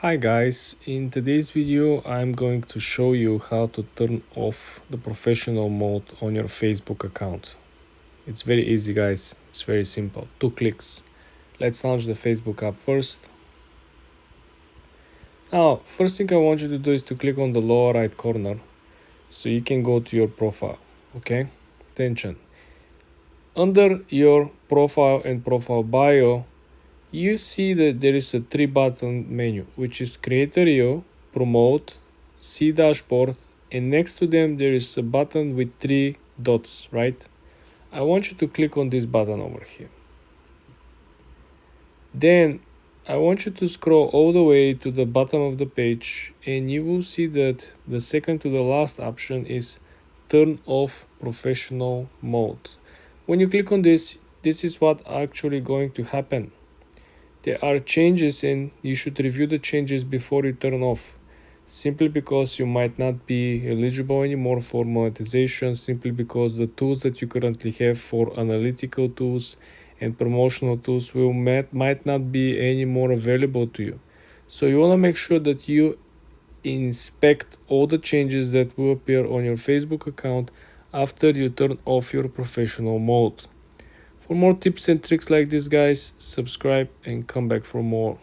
Hi guys, in today's video I'm going to show you how to turn off the professional mode on your Facebook account. It's very easy guys, it's very simple, 2 clicks. Let's launch the Facebook app first. Now, first thing I want you to do is to click on the lower right corner so you can go to your profile, okay? Attention. Under your profile and profile bio, you see that there is a 3-button menu, which is Create a Reel, Promote, See Dashboard, and next to them there is a button with 3 dots, right? I want you to click on this button over here. Then I want you to scroll all the way to the bottom of the page and you will see that the second to the last option is Turn off professional mode. When you click on this is what actually going to happen. There are changes and you should review the changes before you turn off, simply because you might not be eligible anymore for monetization, simply because the tools that you currently have for analytical tools and promotional tools might not be any more available to you. So you want to make sure that you inspect all the changes that will appear on your Facebook account after you turn off your professional mode. For more tips and tricks like this guys, subscribe and come back for more.